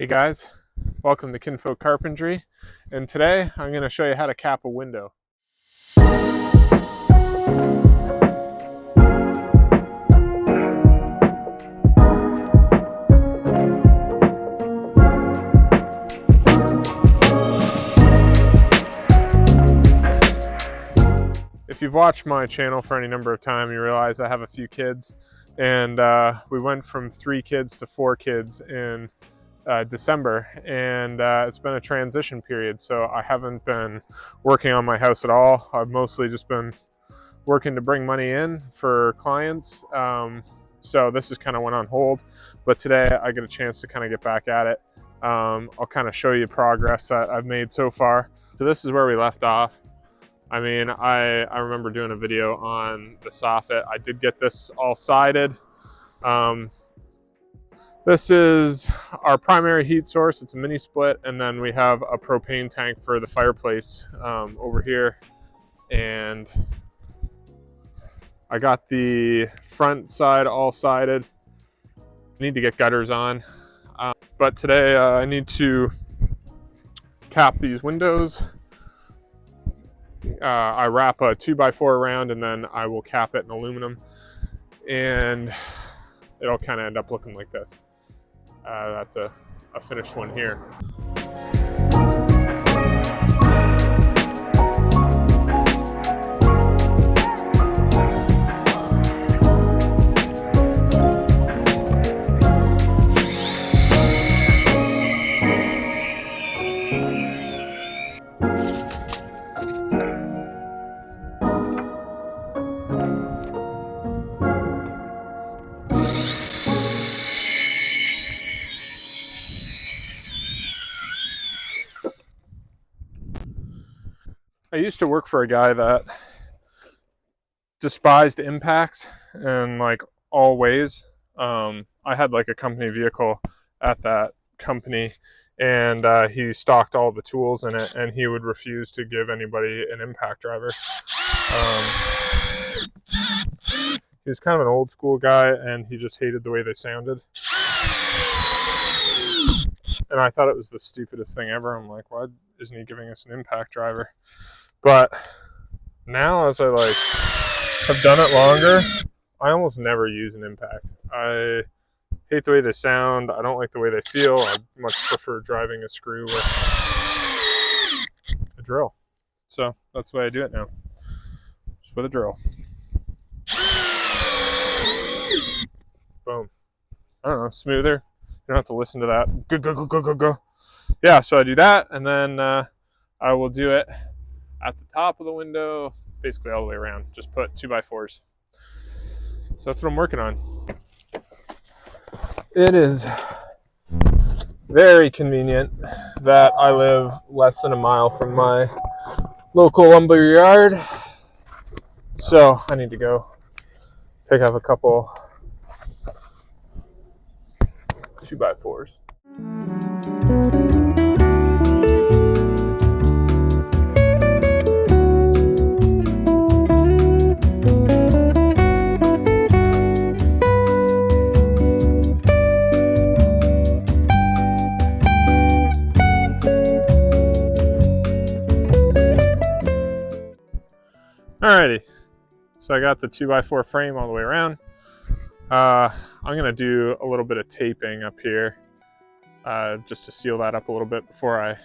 Hey guys, welcome to Kinfolk Carpentry, and today I'm going to show you how to cap a window. If you've watched my channel for any number of time, you realize I have a few kids, and we went from 3 kids to 4 kids in December, and it's been a transition period, so I haven't been working on my house at all. I've mostly just been working to bring money in for clients, so this is kind of went on hold, but today I get a chance to kind of get back at it. I'll kind of show you progress that I've made so far. So this is where we left off. I mean, I remember doing a video on the soffit. I did get this all sided. This is our primary heat source. It's a mini split, and then we have a propane tank for the fireplace over here. And I got the front side all sided. I need to get gutters on, but today I need to cap these windows. I wrap a 2x4 around, and then I will cap it in aluminum, and it'll kind of end up looking like this. That's a finished one here. I used to work for a guy that despised impacts in like all ways. I had like a company vehicle at that company, and he stocked all the tools in it, and he would refuse to give anybody an impact driver. He was kind of an old school guy, and he just hated the way they sounded. And I thought it was the stupidest thing ever. I'm like, why isn't he giving us an impact driver? But now, as I like have done it longer, I almost never use an impact. I hate the way they sound. I don't like the way they feel. I much prefer driving a screw with a drill. So that's the way I do it now. Just with a drill. Boom. I don't know, smoother. You don't have to listen to that. Go, go, go, go, go, go. Yeah, so I do that, and then I will do it at the top of the window, basically all the way around. Just put 2x4s. So that's what I'm working on. It is very convenient that I live less than a mile from my local lumber yard. So I need to go pick up a couple 2x4s. Alrighty, so I got the 2x4 frame all the way around. I'm gonna do a little bit of taping up here just to seal that up a little bit before I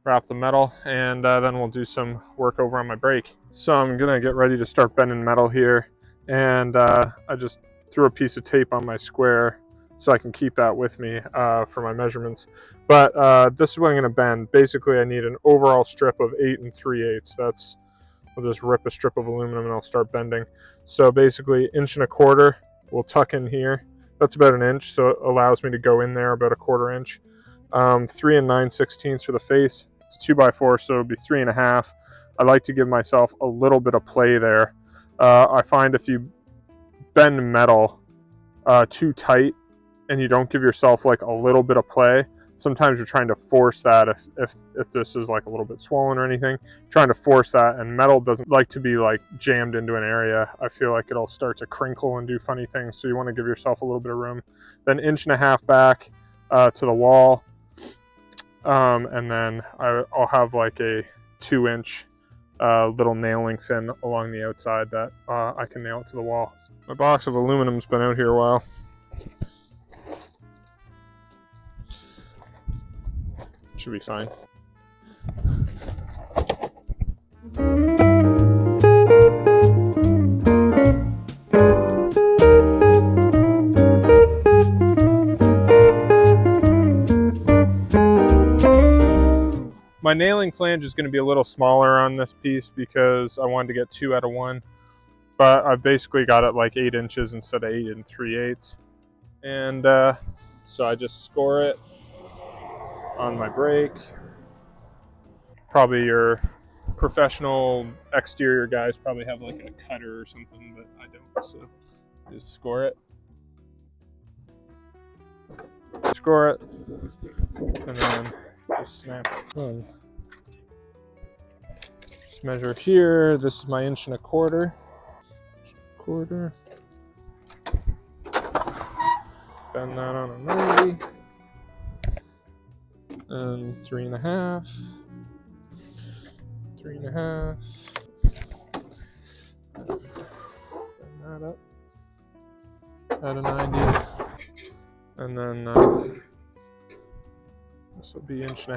wrap the metal, and then we'll do some work over on my brake. So I'm gonna get ready to start bending metal here, and I just threw a piece of tape on my square so I can keep that with me for my measurements. But this is what I'm gonna bend. Basically, I need an overall strip of 8 3/8. I'll just rip a strip of aluminum and I'll start bending. So basically 1.25 inches will tuck in here. That's about 1 inch, so it allows me to go in there about 1/4 inch. 3 9/16 for the face. It's a 2x4, so it'd be 3.5. I like to give myself a little bit of play there. I find if you bend metal too tight and you don't give yourself like a little bit of play, sometimes you're trying to force that if this is like a little bit swollen or anything, trying to force that, and metal doesn't like to be like jammed into an area. I feel like it'll start to crinkle and do funny things, so you want to give yourself a little bit of room. Then 1.5 inches back to the wall. And then I'll have like a 2-inch little nailing fin along the outside that I can nail it to the wall. My box of aluminum's been out here a while. Should be fine. My nailing flange is going to be a little smaller on this piece because I wanted to get 2 out of 1, but I've basically got it like 8 inches instead of 8 3/8, and so I just score it on my brake. Probably your professional exterior guys probably have like a cutter or something, but I don't, so just score it. Score it, and then just snap it on. Just measure here. This is my 1.25 inches. Bend that on a 90. And 3.5. 3.5. Bend that up at a 90. And then this will be 1.5 inches.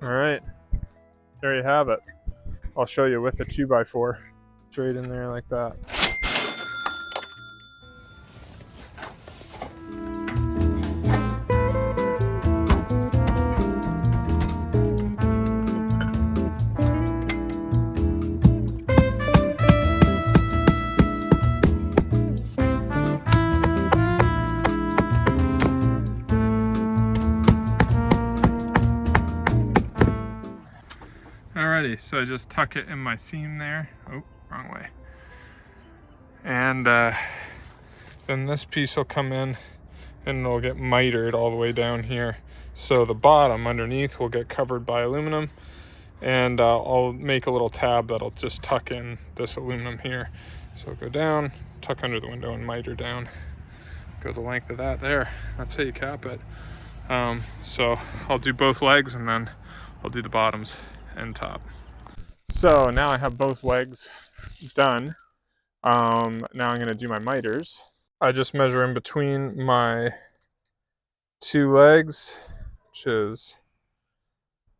All right, there you have it. I'll show you with a 2x4, straight in there like that. Alrighty, so I just tuck it in my seam there. Oh, wrong way. And then this piece will come in and it'll get mitered all the way down here. So the bottom underneath will get covered by aluminum, and I'll make a little tab that'll just tuck in this aluminum here. So go down, tuck under the window and miter down. Go the length of that there. That's how you cap it. So I'll do both legs and then I'll do the bottoms and top. So now I have both legs done. Now I'm going to do my miters. I just measure in between my 2 legs, which is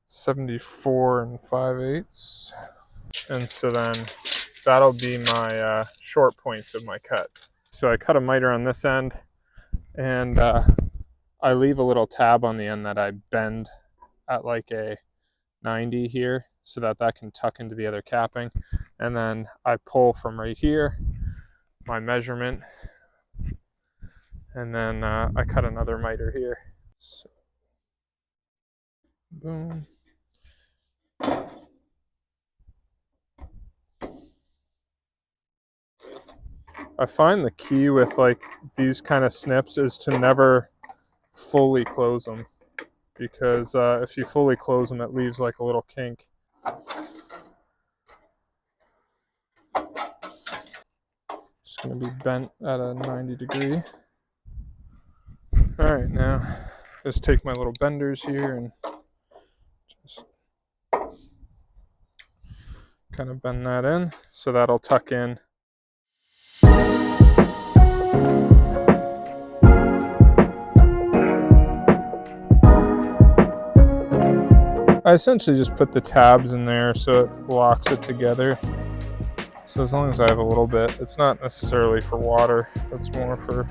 74 5/8. And so then that'll be my short points of my cut. So I cut a miter on this end, and I leave a little tab on the end that I bend at like a 90 here so that that can tuck into the other capping. And then I pull from right here my measurement, and then I cut another miter here. So, boom. I find the key with like these kind of snips is to never fully close them, because if you fully close them, it leaves like a little kink. Just going to be bent at a 90 degree. All right, now just take my little benders here and just kind of bend that in so that'll tuck in. I essentially just put the tabs in there so it locks it together. So as long as I have a little bit, it's not necessarily for water, it's more for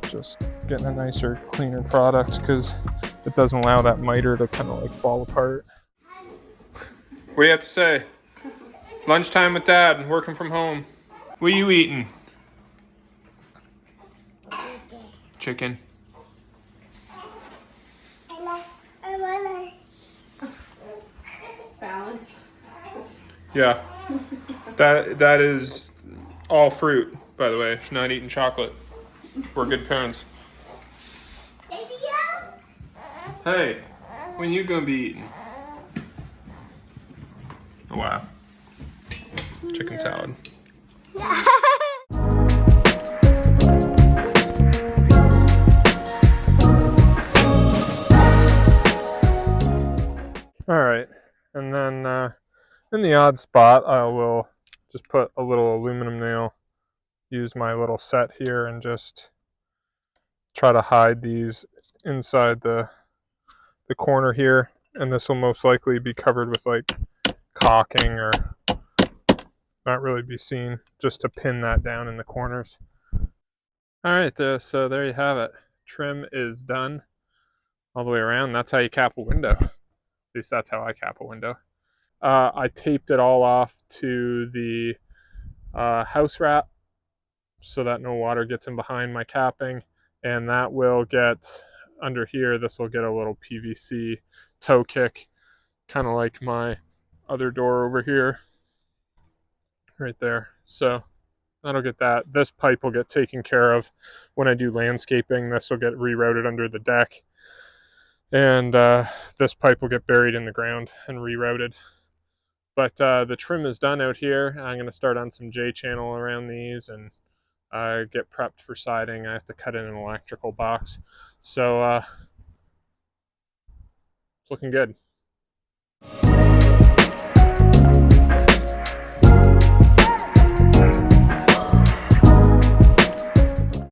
just getting a nicer, cleaner product, because it doesn't allow that miter to kind of like fall apart. What do you have to say? Lunchtime with Dad, working from home. What are you eating? Chicken. Balance. Yeah, that is all fruit, by the way. She's not eating chocolate. We're good parents. Hey, when you gonna be eating? Oh wow. Chicken salad. All right, and then in the odd spot, I will just put a little aluminum nail, use my little set here, and just try to hide these inside the corner here. And this will most likely be covered with like caulking or not really be seen, just to pin that down in the corners. All right, so there you have it. Trim is done all the way around. That's how you cap a window. At least that's how I cap a window. I taped it all off to the house wrap so that no water gets in behind my capping, and that will get under here. This will get a little PVC toe kick, kind of like my other door over here, right there. So that'll get that. This pipe will get taken care of when I do landscaping. This will get rerouted under the deck, and this pipe will get buried in the ground and rerouted. But the trim is done out here. I'm going to start on some J channel around these and get prepped for siding. I have to cut in an electrical box. So it's looking good.